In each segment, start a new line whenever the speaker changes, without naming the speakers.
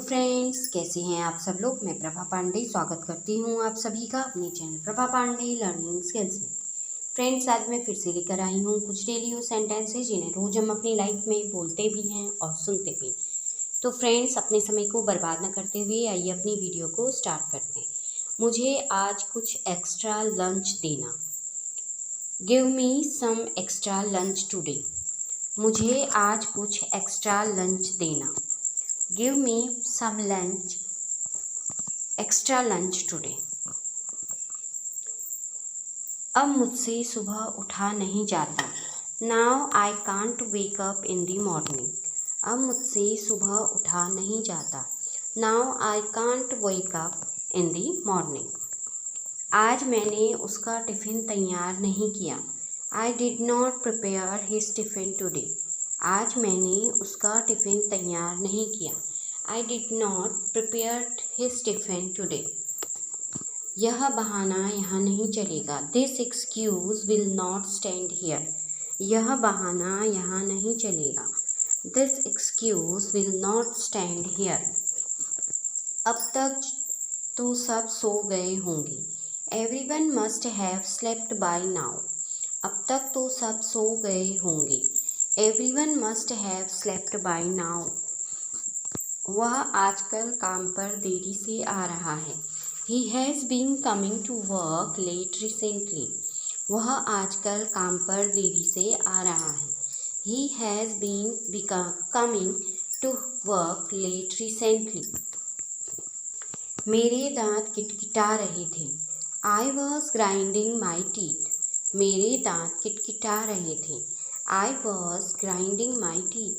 Friends, कैसे हैं आप सब लोग। मैं प्रभा पांडे स्वागत करती हूँ आप सभी का अपने channel Prabha Pandey learning skills में। फ्रेंड्स, आज मैं फिर से लेकर आई हूँ कुछ डेली यूज सेंटेंसेज जिन्हें रोज हम अपनी लाइफ में बोलते भी हैं और सुनते भी। तो फ्रेंड्स, अपने समय को बर्बाद न करते हुए आइए अपनी वीडियो को स्टार्ट करते हैं। मुझे आज कुछ एक्स्ट्रा लंच देना। Give me some extra lunch today. मुझे आज कुछ एक्स्ट्रा लंच देना। Give me some lunch, extra lunch today. अब मुझसे सुबह उठा नहीं जाता। Now I can't wake up in the morning. अब मुझसे सुबह उठा नहीं जाता। Now I can't wake up in the morning. आज मैंने उसका टिफ़िन तैयार नहीं किया। I did not prepare his tiffin today. आज मैंने उसका टिफ़िन तैयार नहीं किया। I did not prepare his tiffin today. यह बहाना यहाँ नहीं चलेगा। This excuse will not stand here. यह बहाना यहाँ नहीं चलेगा। This excuse will not stand here. अब तक तो सब सो गए होंगे। Everyone must have slept by now. अब तक तो सब सो गए होंगे। Everyone must have slept by now. वह आजकल काम पर देरी से आ रहा है। He has been coming to work late recently. वह आजकल काम पर देरी से आ रहा है। He has been coming to work late recently. मेरे दांत किटकिटा रहे थे। I was grinding my teeth. मेरे दांत किटकिटा रहे थे। I was grinding my teeth.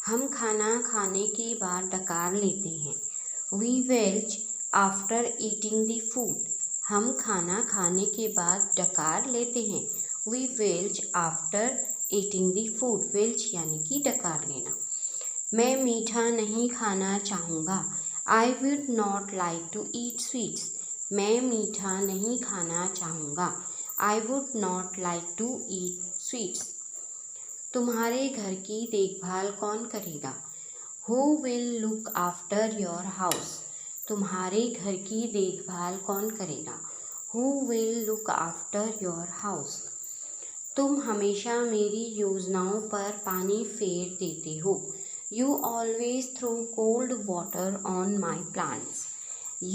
हम खाना खाने के बाद डकार लेते हैं। We belch after eating the food. हम खाना खाने के बाद डकार लेते हैं। We belch after eating the food. Belch यानी कि डकार लेना। मैं मीठा नहीं खाना चाहूँगा। I would not like to eat sweets. मैं मीठा नहीं खाना चाहूँगा। I would not like to eat sweets. तुम्हारे घर की देखभाल कौन करेगा? Who will look after your house? तुम्हारे घर की देखभाल कौन करेगा? Who will look after your house? तुम हमेशा मेरी योजनाओं पर पानी फेर देते हो। You always throw cold water on my plants.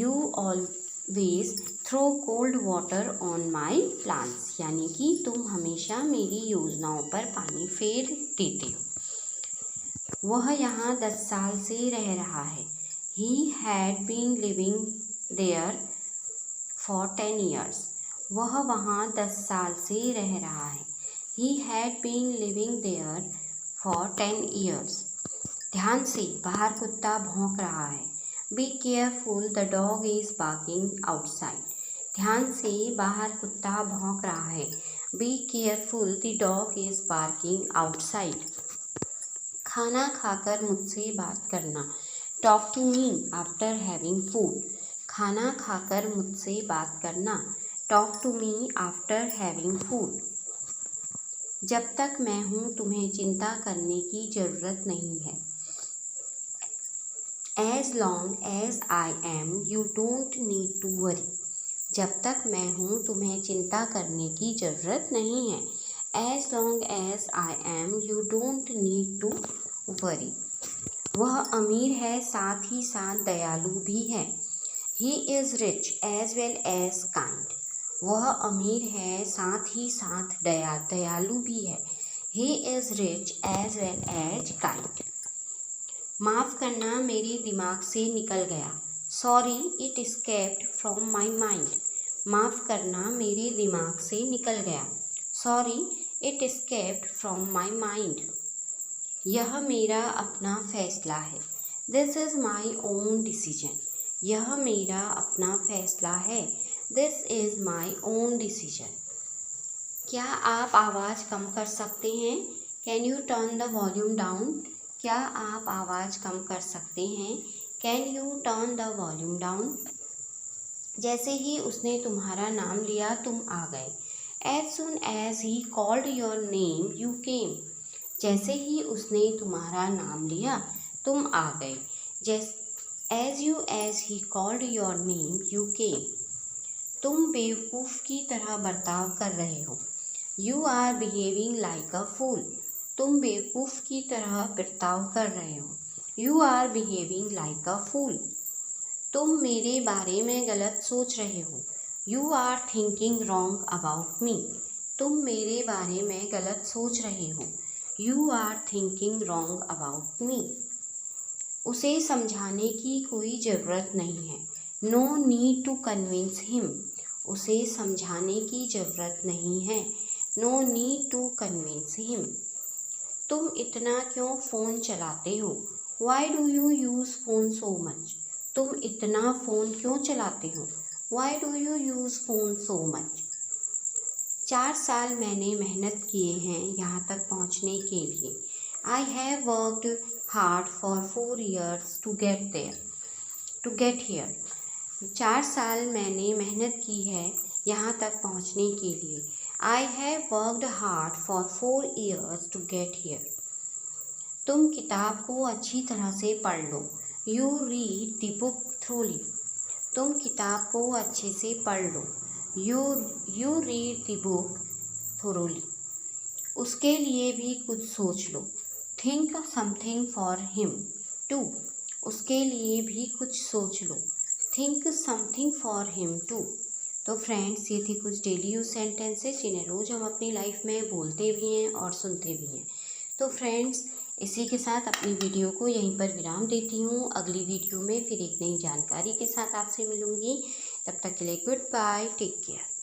You always throw cold water on my plants. यानी कि तुम हमेशा मेरी योजनाओं पर पानी फेर देते हो। वह यहाँ 10 साल से रह रहा है। He had been living there for 10 years. वह वहाँ 10 साल से रह रहा है। He had been living there for 10 years. ध्यान से, बाहर कुत्ता भौंक रहा है। Be careful, the dog is barking outside. ध्यान से, बाहर कुत्ता भौंक रहा है। Be careful, the dog is barking outside. खाना खाकर मुझसे बात करना। Talk to me after having food. खाना खाकर मुझसे बात करना। Talk to me after having food. जब तक मैं हूँ तुम्हें चिंता करने की ज़रूरत नहीं है। As long as I am, you don't need to worry. जब तक मैं हूँ तुम्हें चिंता करने की ज़रूरत नहीं है। As long as I am, you don't need to worry. वह अमीर है, साथ ही साथ दयालु भी है। He is rich as well as kind. वह अमीर है, साथ ही साथ दयालु भी है। He is rich as well as kind. माफ़ करना, मेरे दिमाग से निकल गया। Sorry, it escaped from my mind. माफ़ करना, मेरे दिमाग से निकल गया। Sorry, it escaped from my mind. यह मेरा अपना फैसला है। This is my own decision. यह मेरा अपना फैसला है। This is my own decision. क्या आप आवाज़ कम कर सकते हैं? Can you turn the volume down? क्या आप आवाज़ कम कर सकते हैं? Can you turn the volume down? जैसे ही उसने तुम्हारा नाम लिया तुम आ गए। As soon as he called your name, you came. जैसे ही उसने तुम्हारा नाम लिया तुम आ गए। as he called your name, you came. तुम बेवकूफ़ की तरह बर्ताव कर रहे हो. You are behaving like a fool. तुम बेवकूफ़ की तरह बर्ताव कर रहे हो. You are behaving like a fool. तुम मेरे बारे में गलत सोच रहे हो. You are thinking wrong about me. तुम मेरे बारे में गलत सोच रहे हो. You are thinking wrong about me. उसे समझाने की कोई ज़रूरत नहीं है. No need to convince him. उसे समझाने की ज़रूरत नहीं है. No need to convince him. तुम इतना क्यों फ़ोन चलाते हो? Why do you use phone so much? तुम इतना फ़ोन क्यों चलाते हो? Why do you use phone so much? 4 साल मैंने मेहनत किए हैं यहाँ तक पहुँचने के लिए. I have worked hard for 4 years to get here. 4 साल मैंने मेहनत की है यहाँ तक पहुँचने के लिए. I have worked hard for 4 years to get here. तुम किताब को अच्छी तरह से पढ़ लो. You read the book thoroughly. तुम किताब को अच्छे से पढ़ लो. You read the book thoroughly. उसके लिए भी कुछ सोच लो. Think something for him too. उसके लिए भी कुछ सोच लो. Think something for him too. तो फ्रेंड्स, ये थी कुछ डेली यूज सेंटेंसेस जिन्हें रोज़ हम अपनी लाइफ में बोलते भी हैं और सुनते भी हैं. तो फ्रेंड्स, इसी के साथ अपनी वीडियो को यहीं पर विराम देती हूँ. अगली वीडियो में फिर एक नई जानकारी के साथ आपसे मिलूँगी. तब तक के लिए गुड बाय, टेक केयर.